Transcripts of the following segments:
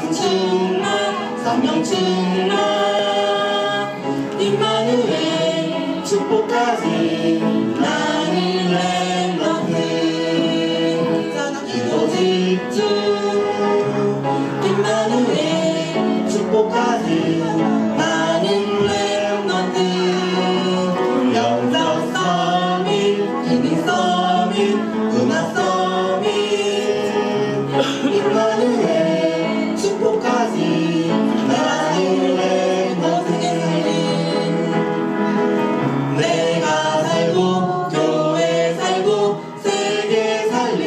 말씀 충만 성령 충만 임마누엘 축복까지 나는 렘넌트 기도 집중 임마누엘 축복까지 나는 렘넌트 영적 서밋 기능 서밋 문화 서밋 임마누엘 축복까지 나는 렘넌트 내가 살고 교회 살고 세계 살리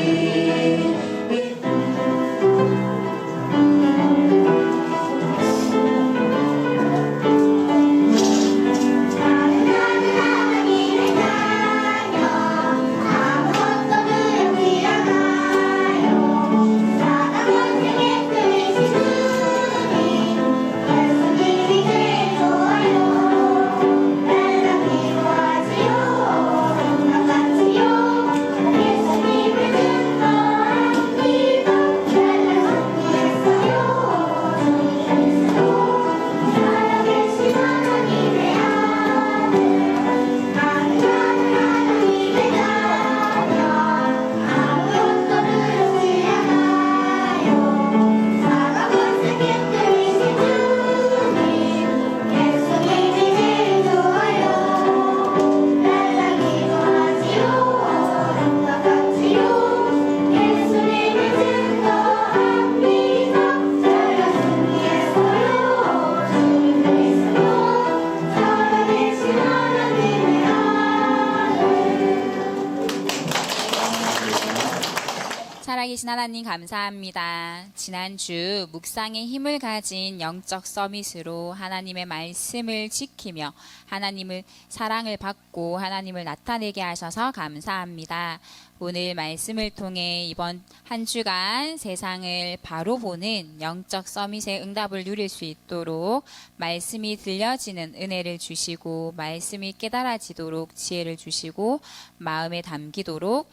살아계신 하나님 감사합니다. 지난주 묵상의 힘을 가진 영적 서밋으로 하나님의 말씀을 지키며 하나님을 사랑을 받고 하나님을 나타내게 하셔서 감사합니다. 오늘 말씀을 통해 이번 한 주간 세상을 바로 보는 영적 서밋의 응답을 누릴 수 있도록 말씀이 들려지는 은혜를 주시고 말씀이 깨달아지도록 지혜를 주시고 마음에 담기도록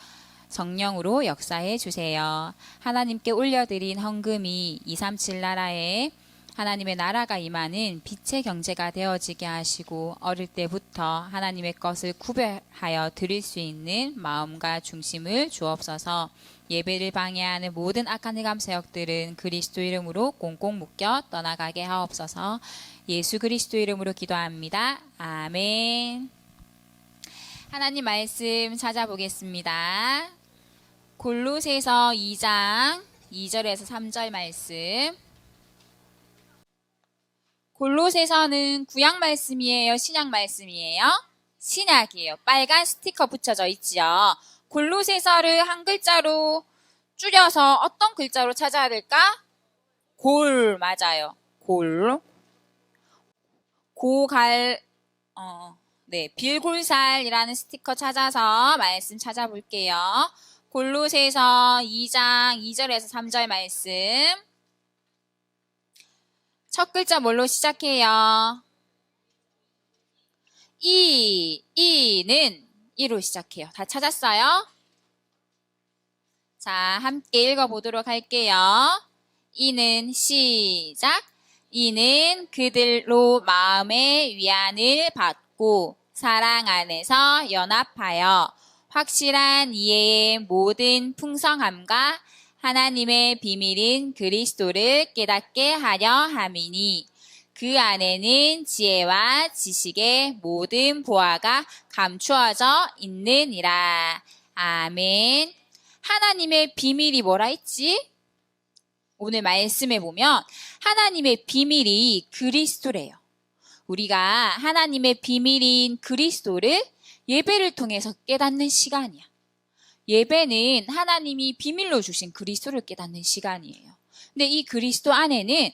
성령으로 역사해 주세요. 하나님께 올려드린 헌금이 237 나라에 하나님의 나라가 임하는 빛의 경제가 되어지게 하시고 어릴 때부터 하나님의 것을 구별하여 드릴 수 있는 마음과 중심을 주옵소서. 예배를 방해하는 모든 악한 흑암 세력들은 그리스도 이름으로 꽁꽁 묶여 떠나가게 하옵소서. 예수 그리스도 이름으로 기도합니다. 아멘. 하나님 말씀 찾아보겠습니다. 골로새서 2장 2절에서 3절 말씀. 골로새서는 구약 말씀이에요? 신약 말씀이에요? 신약이에요. 빨간 스티커 붙여져 있지요. 골로새서를 한 글자로 줄여서 어떤 글자로 찾아야 될까? 골, 맞아요. 골. 빌골살이라는 스티커 찾아서 말씀 찾아볼게요. 골로새서 2장 2절에서 3절 말씀. 첫 글자 뭘로 시작해요? 이는 이로 시작해요. 다 찾았어요? 자, 함께 읽어보도록 할게요. 이는 시작. 이는 그들로 마음의 위안을 받고 사랑 안에서 연합하여 확실한 이해의 모든 풍성함과 하나님의 비밀인 그리스도를 깨닫게 하려 함이니 그 안에는 지혜와 지식의 모든 보화가 감추어져 있느니라. 아멘. 하나님의 비밀이 뭐라 했지? 오늘 말씀에 보면 하나님의 비밀이 그리스도래요. 우리가 하나님의 비밀인 그리스도를 예배를 통해서 깨닫는 시간이야. 예배는 하나님이 비밀로 주신 그리스도를 깨닫는 시간이에요. 근데 이 그리스도 안에는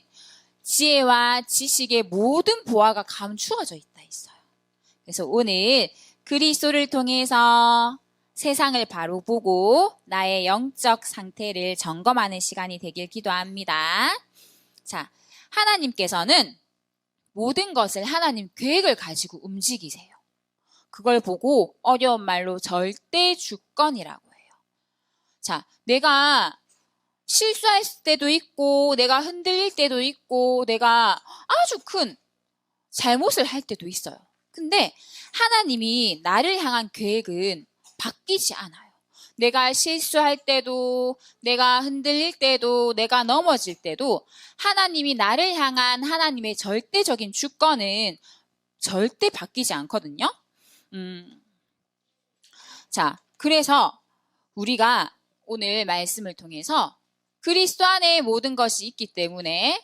지혜와 지식의 모든 보화가 감추어져 있다 있어요. 그래서 오늘 그리스도를 통해서 세상을 바로 보고 나의 영적 상태를 점검하는 시간이 되길 기도합니다. 자, 하나님께서는 모든 것을 하나님 계획을 가지고 움직이세요. 그걸 보고 어려운 말로 절대 주권이라고 해요. 자, 내가 실수할 때도 있고, 내가 흔들릴 때도 있고, 내가 아주 큰 잘못을 할 때도 있어요. 근데 하나님이 나를 향한 계획은 바뀌지 않아요. 내가 실수할 때도, 내가 흔들릴 때도, 내가 넘어질 때도 하나님이 나를 향한 하나님의 절대적인 주권은 절대 바뀌지 않거든요. 자, 그래서 우리가 오늘 말씀을 통해서 그리스도 안에 모든 것이 있기 때문에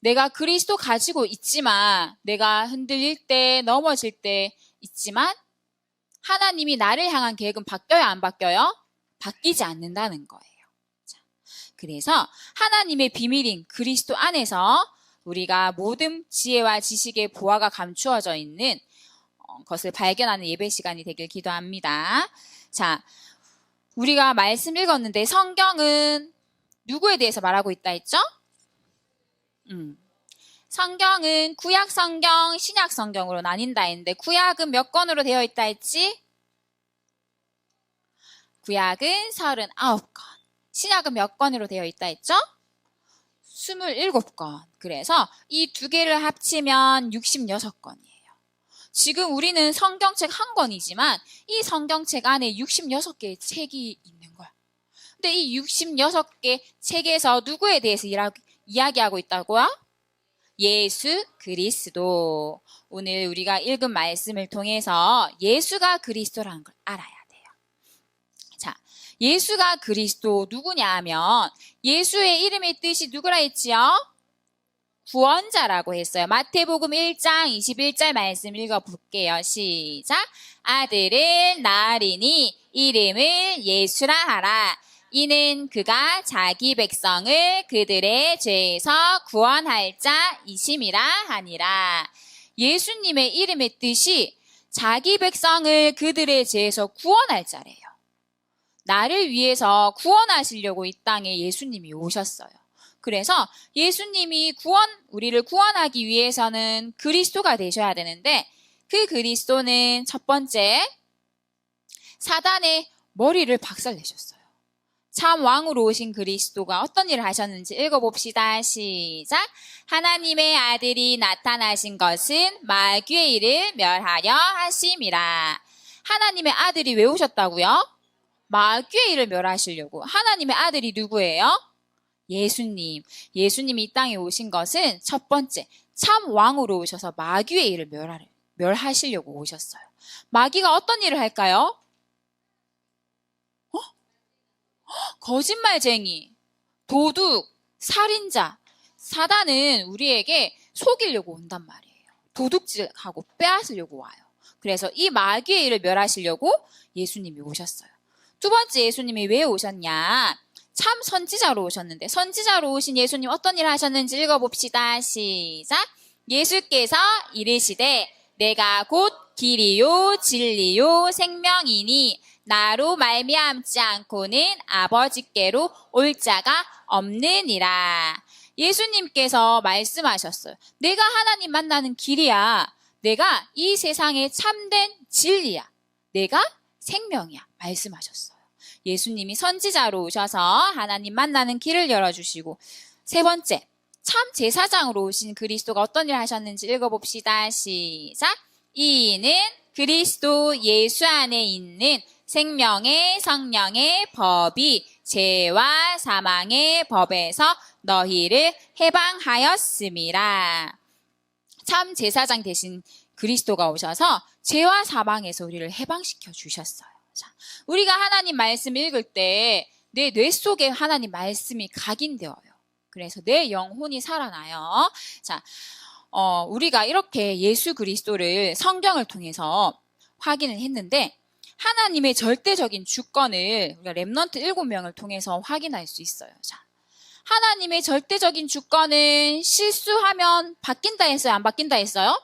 내가 그리스도 가지고 있지만, 내가 흔들릴 때, 넘어질 때 있지만 하나님이 나를 향한 계획은 바뀌어요, 안 바뀌어요? 바뀌지 않는다는 거예요. 자, 그래서 하나님의 비밀인 그리스도 안에서 우리가 모든 지혜와 지식의 보화가 감추어져 있는 것을 발견하는 예배 시간이 되길 기도합니다. 자, 우리가 말씀 읽었는데 성경은 누구에 대해서 말하고 있다 했죠? 성경은 구약 성경, 신약 성경으로 나뉜다 했는데 구약은 몇 권으로 되어 있다 했지? 구약은 39권. 신약은 몇 권으로 되어 있다 했죠? 27권. 그래서 이 두 개를 합치면 66권이에요. 지금 우리는 성경책 한 권이지만 이 성경책 안에 66개의 책이 있는 거야. 근데 이 66개 책에서 누구에 대해서 이야기하고 있다고요? 예수 그리스도. 오늘 우리가 읽은 말씀을 통해서 예수가 그리스도라는 걸 알아야 돼요. 자, 예수가 그리스도 누구냐 하면 예수의 이름의 뜻이 누구라 했지요? 구원자라고 했어요. 마태복음 1장 21절 말씀 읽어볼게요. 시작. 아들을 낳으리니 이름을 예수라 하라. 이는 그가 자기 백성을 그들의 죄에서 구원할 자이심이라 하니라. 예수님의 이름의 뜻이 자기 백성을 그들의 죄에서 구원할 자래요. 나를 위해서 구원하시려고 이 땅에 예수님이 오셨어요. 그래서 예수님이 우리를 구원하기 위해서는 그리스도가 되셔야 되는데 그 그리스도는 첫 번째, 사단의 머리를 박살내셨어요. 참 왕으로 오신 그리스도가 어떤 일을 하셨는지 읽어봅시다. 시작. 하나님의 아들이 나타나신 것은 마귀의 일을 멸하려 하심이라. 하나님의 아들이 왜 오셨다고요? 마귀의 일을 멸하시려고. 하나님의 아들이 누구예요? 예수님. 예수님이 이 땅에 오신 것은 첫 번째, 참 왕으로 오셔서 마귀의 일을 멸하시려고 오셨어요. 마귀가 어떤 일을 할까요? 거짓말쟁이, 도둑, 살인자, 사단은 우리에게 속이려고 온단 말이에요. 도둑질하고 빼앗으려고 와요. 그래서 이 마귀의 일을 멸하시려고 예수님이 오셨어요. 두 번째, 예수님이 왜 오셨냐? 참 선지자로 오셨는데 선지자로 오신 예수님 어떤 일을 하셨는지 읽어봅시다. 시작. 예수께서 이르시되 내가 곧 길이요 진리요 생명이니 나로 말미암지 않고는 아버지께로 올 자가 없느니라. 예수님께서 말씀하셨어요. 내가 하나님 만나는 길이야. 내가 이 세상의 참된 진리야. 내가 생명이야. 말씀하셨어요. 예수님이 선지자로 오셔서 하나님 만나는 길을 열어주시고, 세 번째, 참 제사장으로 오신 그리스도가 어떤 일을 하셨는지 읽어봅시다. 시작. 이는 그리스도 예수 안에 있는 생명의 성령의 법이 죄와 사망의 법에서 너희를 해방하였음이라. 참 제사장 되신 그리스도가 오셔서 죄와 사망에서 우리를 해방시켜 주셨어요. 자, 우리가 하나님 말씀 읽을 때 내 뇌 속에 하나님 말씀이 각인되어요. 그래서 내 영혼이 살아나요. 자, 우리가 이렇게 예수 그리스도를 성경을 통해서 확인을 했는데 하나님의 절대적인 주권을 우리가 렘넌트 7명을 통해서 확인할 수 있어요. 자, 하나님의 절대적인 주권은 실수하면 바뀐다 했어요? 안 바뀐다 했어요?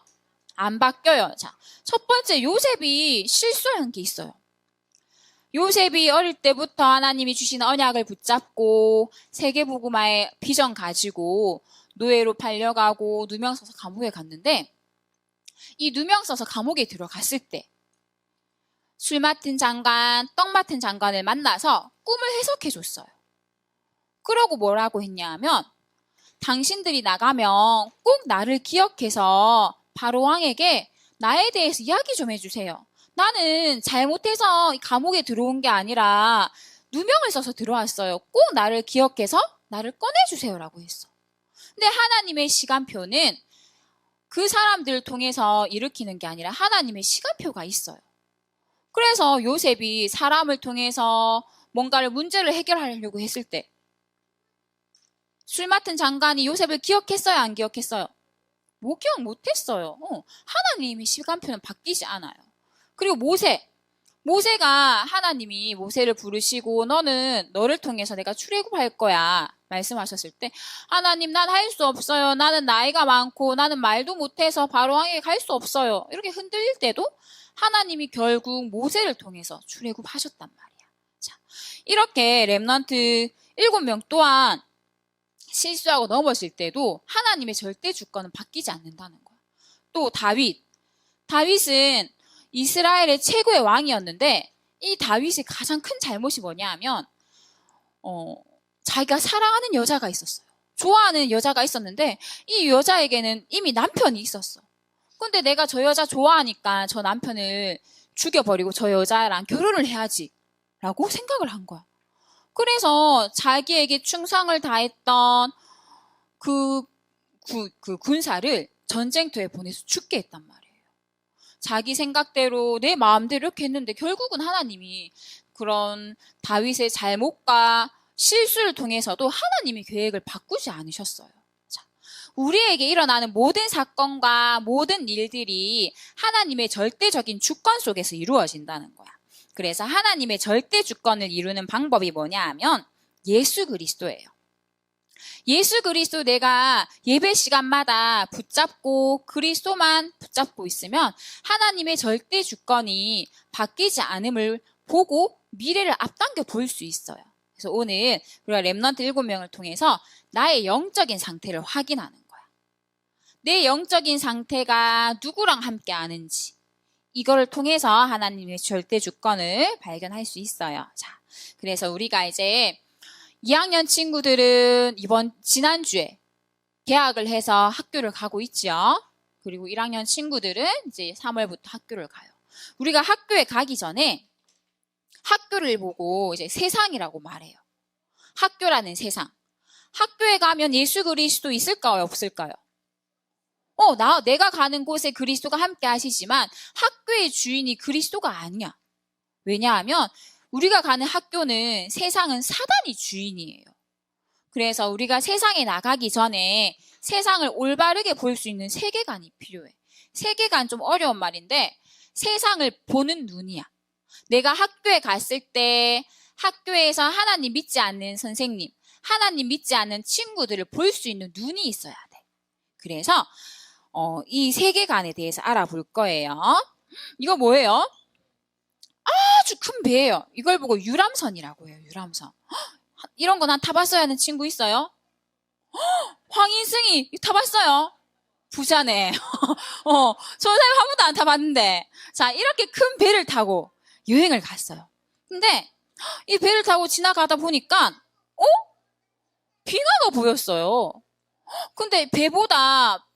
안 바뀌어요. 자, 첫 번째 요셉이 실수한 게 있어요. 요셉이 어릴 때부터 하나님이 주신 언약을 붙잡고 세계복음화의 비전 가지고 노예로 팔려가고 누명 써서 감옥에 갔는데 이 누명 써서 감옥에 들어갔을 때 술 맡은 장관, 떡 맡은 장관을 만나서 꿈을 해석해 줬어요. 그러고 뭐라고 했냐면 당신들이 나가면 꼭 나를 기억해서 바로왕에게 나에 대해서 이야기 좀 해주세요. 나는 잘못해서 감옥에 들어온 게 아니라 누명을 써서 들어왔어요. 꼭 나를 기억해서 나를 꺼내주세요라고 했어. 근데 하나님의 시간표는 그 사람들을 통해서 일으키는 게 아니라 하나님의 시간표가 있어요. 그래서 요셉이 사람을 통해서 뭔가를 문제를 해결하려고 했을 때 술 맡은 장관이 요셉을 기억했어요? 안 기억했어요? 기억 못했어요. 하나님의 시간표는 바뀌지 않아요. 그리고 모세가 하나님이 모세를 부르시고 너를 통해서 내가 출애굽할 거야 말씀하셨을 때 하나님 난 할 수 없어요. 나는 나이가 많고 나는 말도 못해서 바로왕에게 갈 수 없어요. 이렇게 흔들릴 때도 하나님이 결국 모세를 통해서 출애굽하셨단 말이야. 자, 이렇게 렘넌트 7명 또한 실수하고 넘어질 때도 하나님의 절대 주권은 바뀌지 않는다는 거야. 또 다윗은 이스라엘의 최고의 왕이었는데 이 다윗의 가장 큰 잘못이 뭐냐 하면 자기가 사랑하는 여자가 있었어요. 좋아하는 여자가 있었는데 이 여자에게는 이미 남편이 있었어. 근데 내가 저 여자 좋아하니까 저 남편을 죽여버리고 저 여자랑 결혼을 해야지 라고 생각을 한 거야. 그래서 자기에게 충성을 다했던 그 군사를 전쟁터에 보내서 죽게 했단 말이에요. 자기 생각대로 내 마음대로 이렇게 했는데 결국은 하나님이 그런 다윗의 잘못과 실수를 통해서도 하나님이 계획을 바꾸지 않으셨어요. 자, 우리에게 일어나는 모든 사건과 모든 일들이 하나님의 절대적인 주권 속에서 이루어진다는 거야. 그래서 하나님의 절대 주권을 이루는 방법이 뭐냐 하면 예수 그리스도예요. 예수 그리스도 내가 예배 시간마다 붙잡고 그리스도만 붙잡고 있으면 하나님의 절대 주권이 바뀌지 않음을 보고 미래를 앞당겨 볼 수 있어요. 그래서 오늘 우리가 렘넌트 7명을 통해서 나의 영적인 상태를 확인하는 거야. 내 영적인 상태가 누구랑 함께 아는지 이거를 통해서 하나님의 절대 주권을 발견할 수 있어요. 자, 그래서 우리가 이제 2학년 친구들은 지난주에 개학을 해서 학교를 가고 있죠. 그리고 1학년 친구들은 이제 3월부터 학교를 가요. 우리가 학교에 가기 전에 학교를 보고 이제 세상이라고 말해요. 학교라는 세상. 학교에 가면 예수 그리스도 있을까요? 없을까요? 내가 가는 곳에 그리스도가 함께 하시지만 학교의 주인이 그리스도가 아니야. 왜냐하면 우리가 가는 학교는 세상은 사단이 주인이에요. 그래서 우리가 세상에 나가기 전에 세상을 올바르게 볼 수 있는 세계관이 필요해. 세계관 좀 어려운 말인데 세상을 보는 눈이야. 내가 학교에 갔을 때 학교에서 하나님 믿지 않는 선생님, 하나님 믿지 않는 친구들을 볼 수 있는 눈이 있어야 돼. 그래서 이 세계관에 대해서 알아볼 거예요. 이거 뭐예요? 아주 큰 배예요. 이걸 보고 유람선이라고 해요. 유람선. 이런 거 난 타봤어야 하는 친구 있어요? 황인승이 타봤어요? 부자네. 저 사람 한 번도 안 타봤는데. 자, 이렇게 큰 배를 타고 여행을 갔어요. 근데 이 배를 타고 지나가다 보니까 빙하가 보였어요. 근데 배보다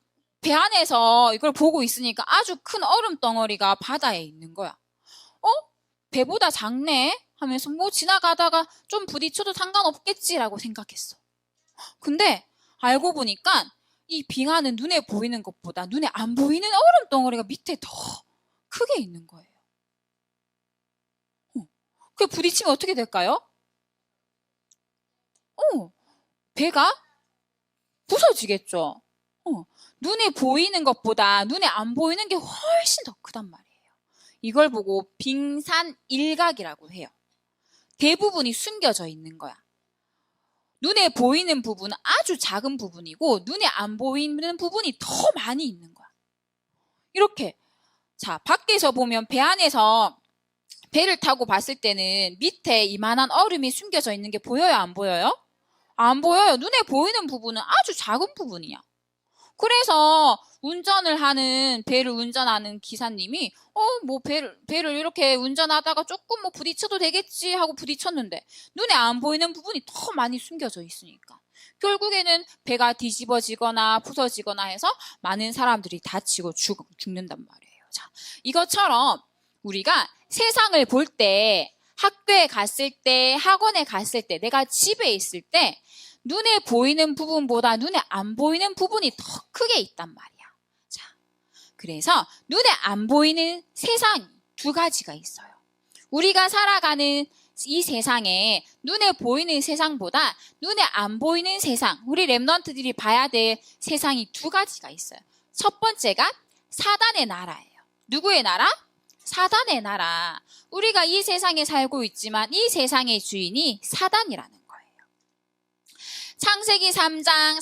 배 안에서 이걸 보고 있으니까 아주 큰 얼음 덩어리가 바다에 있는 거야. 배보다 작네? 하면서 뭐 지나가다가 좀 부딪혀도 상관없겠지라고 생각했어. 근데 알고 보니까 이 빙하는 눈에 보이는 것보다 눈에 안 보이는 얼음 덩어리가 밑에 더 크게 있는 거예요. 그게 부딪히면 어떻게 될까요? 배가 부서지겠죠. 눈에 보이는 것보다 눈에 안 보이는 게 훨씬 더 크단 말이에요. 이걸 보고 빙산일각이라고 해요. 대부분이 숨겨져 있는 거야. 눈에 보이는 부분은 아주 작은 부분이고 눈에 안 보이는 부분이 더 많이 있는 거야. 이렇게 자, 밖에서 보면 배 안에서 배를 타고 봤을 때는 밑에 이만한 얼음이 숨겨져 있는 게 보여요? 안 보여요? 안 보여요. 눈에 보이는 부분은 아주 작은 부분이야. 그래서 배를 운전하는 기사님이 뭐 배를 이렇게 운전하다가 조금 뭐 부딪혀도 되겠지 하고 부딪혔는데 눈에 안 보이는 부분이 더 많이 숨겨져 있으니까 결국에는 배가 뒤집어지거나 부서지거나 해서 많은 사람들이 다치고 죽는단 말이에요. 자, 이것처럼 우리가 세상을 볼 때, 학교에 갔을 때, 학원에 갔을 때, 내가 집에 있을 때 눈에 보이는 부분보다 눈에 안 보이는 부분이 더 크게 있단 말이야. 자, 그래서 눈에 안 보이는 세상이 두 가지가 있어요. 우리가 살아가는 이 세상에 눈에 보이는 세상보다 눈에 안 보이는 세상, 우리 랩런트들이 봐야 될 세상이 두 가지가 있어요. 첫 번째가 사단의 나라예요. 누구의 나라? 사단의 나라. 우리가 이 세상에 살고 있지만 이 세상의 주인이 사단이라는 거예요. 창세기 3장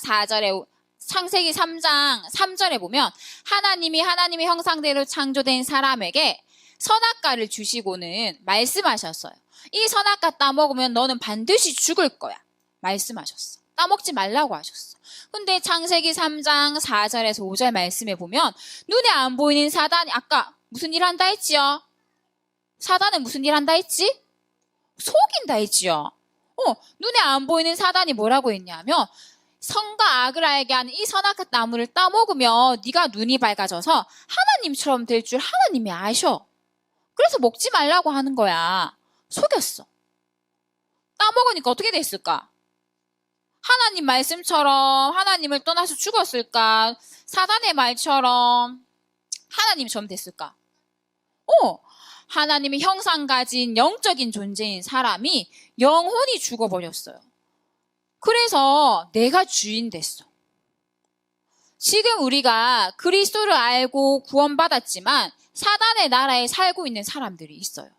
3절에 보면 하나님이 하나님의 형상대로 창조된 사람에게 선악과를 주시고는 말씀하셨어요. 이 선악과 따먹으면 너는 반드시 죽을 거야. 말씀하셨어. 따먹지 말라고 하셨어. 근데 창세기 3장 4절에서 5절 말씀에 보면 눈에 안 보이는 사단이 아까 무슨 일 한다 했지요? 사단은 무슨 일 한다 했지? 속인다 했지요. 눈에 안 보이는 사단이 뭐라고 했냐면 선과 악을 알게 하는 이 선악과 나무를 따먹으면 네가 눈이 밝아져서 하나님처럼 될 줄 하나님이 아셔. 그래서 먹지 말라고 하는 거야. 속였어. 따먹으니까 어떻게 됐을까? 하나님 말씀처럼 하나님을 떠나서 죽었을까? 사단의 말처럼 하나님처럼 됐을까? 하나님의 형상 가진 영적인 존재인 사람이 영혼이 죽어버렸어요. 그래서 내가 주인 됐어. 지금 우리가 그리스도를 알고 구원받았지만 사단의 나라에 살고 있는 사람들이 있어요.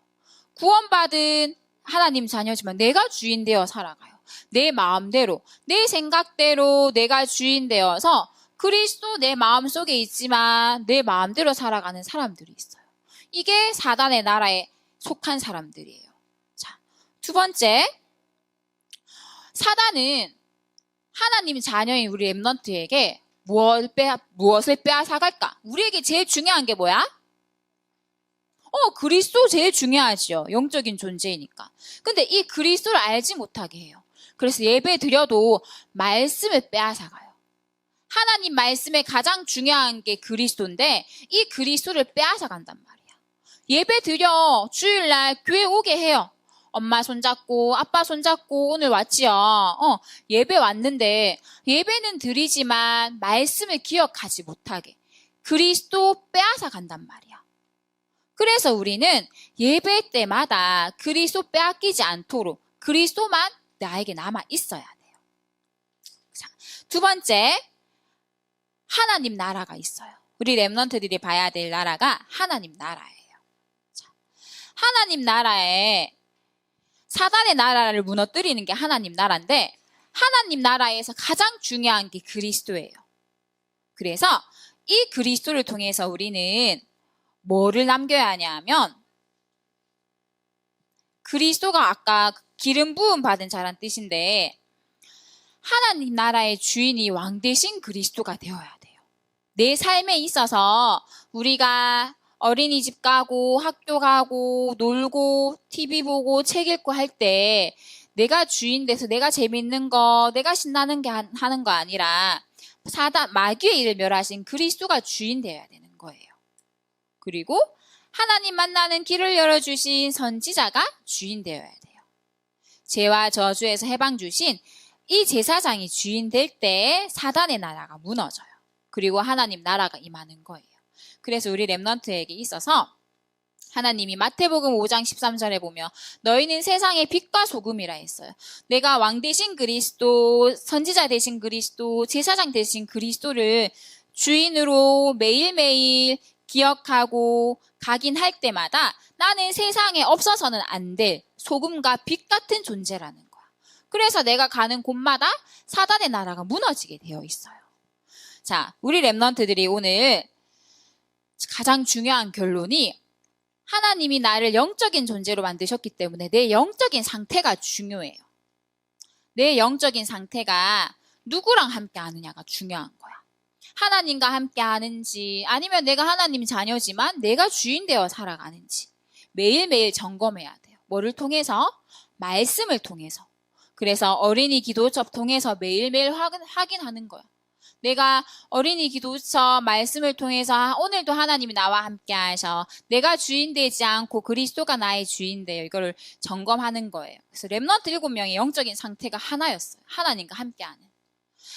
구원받은 하나님 자녀지만 내가 주인 되어 살아가요. 내 마음대로, 내 생각대로 내가 주인 되어서 그리스도 내 마음속에 있지만 내 마음대로 살아가는 사람들이 있어요. 이게 사단의 나라에 속한 사람들이에요. 자, 두 번째, 사단은 하나님 자녀인 우리 랩런트에게 무엇을 빼앗아갈까? 우리에게 제일 중요한 게 뭐야? 그리스도 제일 중요하지요. 영적인 존재이니까. 근데 이 그리스도를 알지 못하게 해요. 그래서 예배 드려도 말씀을 빼앗아가요. 하나님 말씀에 가장 중요한 게 그리스도인데 이 그리스도를 빼앗아간단 말이야. 예배 드려 주일날 교회 오게 해요. 엄마 손잡고 아빠 손잡고 오늘 왔지요. 예배 왔는데 예배는 드리지만 말씀을 기억하지 못하게 그리스도 빼앗아간단 말이야. 그래서 우리는 예배 때마다 그리스도 빼앗기지 않도록 그리스도만 나에게 남아 있어야 돼요. 자, 두 번째, 하나님 나라가 있어요. 우리 랩런트들이 봐야 될 나라가 하나님 나라예요. 자, 하나님 나라에 사단의 나라를 무너뜨리는 게 하나님 나라인데 하나님 나라에서 가장 중요한 게 그리스도예요. 그래서 이 그리스도를 통해서 우리는 뭐를 남겨야 하냐면 그리스도가 아까 기름 부음 받은 자란 뜻인데 하나님 나라의 주인이 왕 대신 그리스도가 되어야 돼요. 내 삶에 있어서 우리가 어린이집 가고 학교 가고 놀고 TV 보고 책 읽고 할 때 내가 주인 돼서 내가 재밌는 거 내가 신나는 게 하는 거 아니라 사단 마귀의 일을 멸하신 그리스도가 주인 되어야 되는 거예요. 그리고 하나님 만나는 길을 열어주신 선지자가 주인 되어야 돼요. 죄와 저주에서 해방 주신 이 제사장이 주인 될 때 사단의 나라가 무너져요. 그리고 하나님 나라가 임하는 거예요. 그래서 우리 랩런트에게 있어서 하나님이 마태복음 5장 13절에 보면 너희는 세상의 빛과 소금이라 했어요. 내가 왕 대신 그리스도, 선지자 대신 그리스도, 제사장 대신 그리스도를 주인으로 매일매일 기억하고 각인할 때마다 나는 세상에 없어서는 안 될 소금과 빛 같은 존재라는 거야. 그래서 내가 가는 곳마다 사단의 나라가 무너지게 되어 있어요. 자, 우리 랩런트들이 오늘 가장 중요한 결론이 하나님이 나를 영적인 존재로 만드셨기 때문에 내 영적인 상태가 중요해요. 내 영적인 상태가 누구랑 함께 하느냐가 중요한 거야. 하나님과 함께 하는지, 아니면 내가 하나님 자녀지만 내가 주인 되어 살아가는지 매일매일 점검해야 돼요. 뭐를 통해서? 말씀을 통해서. 그래서 어린이 기도처 통해서 매일매일 확인하는 거야. 내가 어린이 기도처 말씀을 통해서 오늘도 하나님이 나와 함께 하셔. 내가 주인 되지 않고 그리스도가 나의 주인 돼요. 이거를 점검하는 거예요. 그래서 렘넌트 7명의 영적인 상태가 하나였어요. 하나님과 함께하는.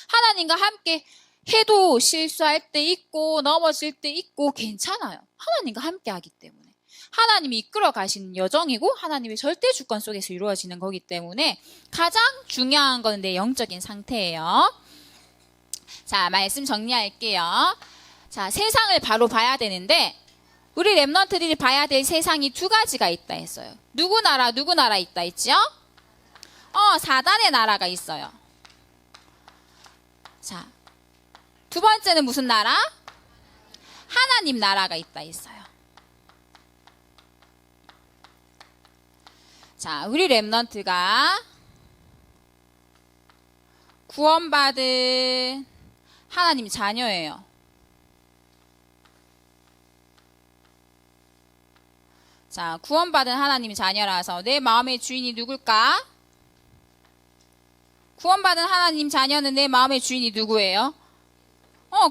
하나님과 함께 해도 실수할 때 있고 넘어질 때 있고 괜찮아요. 하나님과 함께하기 때문에. 하나님이 이끌어 가시는 여정이고 하나님의 절대 주권 속에서 이루어지는 거기 때문에 가장 중요한 건 내 영적인 상태예요. 자, 말씀 정리할게요. 자, 세상을 바로 봐야 되는데 우리 렘넌트들이 봐야 될 세상이 두 가지가 있다 했어요. 누구 나라 있다 했죠? 사단의 나라가 있어요. 자, 두 번째는 무슨 나라? 하나님 나라가 있다 했어요. 자, 우리 렘넌트가 구원받은 하나님 자녀예요. 자, 구원받은 하나님 자녀라서 내 마음의 주인이 누굴까? 구원받은 하나님 자녀는 내 마음의 주인이 누구예요?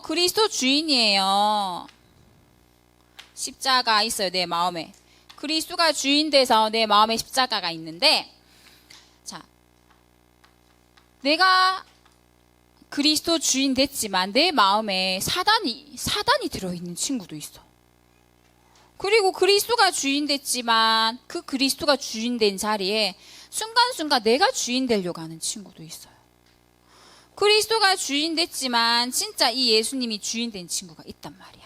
그리스도 주인이에요. 십자가 있어요, 내 마음에. 그리스도가 주인 돼서 내 마음에 십자가가 있는데, 자, 내가 그리스도 주인 됐지만 내 마음에 사단이 들어있는 친구도 있어. 그리고 그리스도가 주인 됐지만 그 그리스도가 주인 된 자리에 순간순간 내가 주인 되려고 하는 친구도 있어요. 그리스도가 주인 됐지만 진짜 이 예수님이 주인 된 친구가 있단 말이야.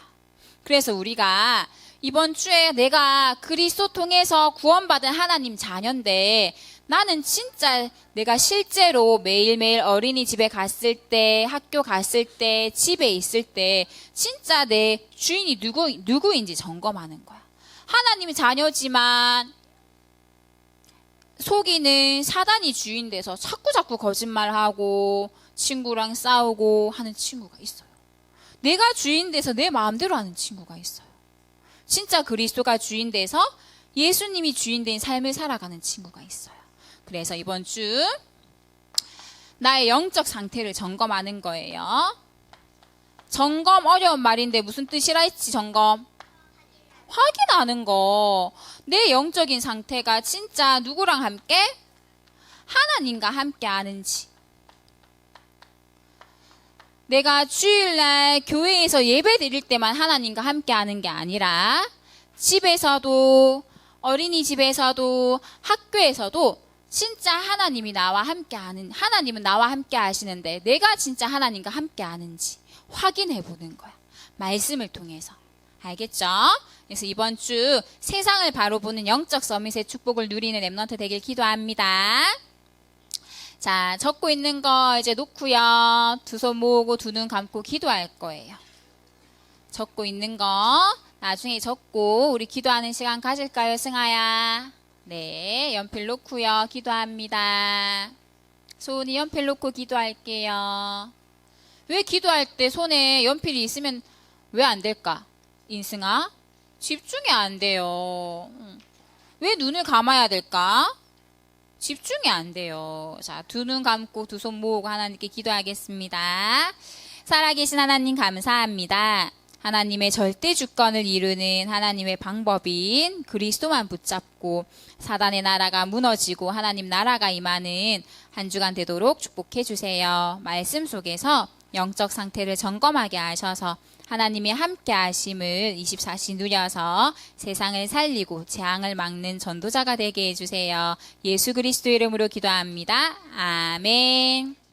그래서 우리가 이번 주에 내가 그리스도 통해서 구원받은 하나님 자녀인데 나는 진짜 내가 실제로 매일매일 어린이집에 갔을 때, 학교 갔을 때, 집에 있을 때 진짜 내 주인이 누구인지 점검하는 거야. 하나님의 자녀지만 속이는 사단이 주인 돼서 자꾸 거짓말하고 친구랑 싸우고 하는 친구가 있어요. 내가 주인 돼서 내 마음대로 하는 친구가 있어요. 진짜 그리스도가 주인 돼서 예수님이 주인 된 삶을 살아가는 친구가 있어요. 그래서 이번 주 나의 영적 상태를 점검하는 거예요. 점검 어려운 말인데 무슨 뜻이라 했지? 점검 확인하는 거. 내 영적인 상태가 진짜 누구랑 함께? 하나님과 함께 하는지. 내가 주일날 교회에서 예배 드릴 때만 하나님과 함께 하는 게 아니라 집에서도 어린이집에서도 학교에서도 진짜 하나님은 나와 함께 하시는데 내가 진짜 하나님과 함께 하는지 확인해 보는 거야. 말씀을 통해서. 알겠죠? 그래서 이번 주 세상을 바로 보는 영적 서밋의 축복을 누리는 렘넌트 되길 기도합니다. 자, 적고 있는 거 이제 놓고요. 두 손 모으고 두 눈 감고 기도할 거예요. 적고 있는 거 나중에 적고 우리 기도하는 시간 가질까요, 승아야? 네, 연필 놓고요. 기도합니다. 소은이 연필 놓고 기도할게요. 왜 기도할 때 손에 연필이 있으면 왜 안 될까? 인승아? 집중이 안 돼요. 왜 눈을 감아야 될까? 집중이 안 돼요. 자, 두 눈 감고 두 손 모으고 하나님께 기도하겠습니다. 살아계신 하나님 감사합니다. 하나님의 절대 주권을 이루는 하나님의 방법인 그리스도만 붙잡고 사단의 나라가 무너지고 하나님 나라가 임하는 한 주간 되도록 축복해 주세요. 말씀 속에서 영적 상태를 점검하게 하셔서 하나님의 함께 하심을 24시 누려서 세상을 살리고 재앙을 막는 전도자가 되게 해주세요. 예수 그리스도 이름으로 기도합니다. 아멘.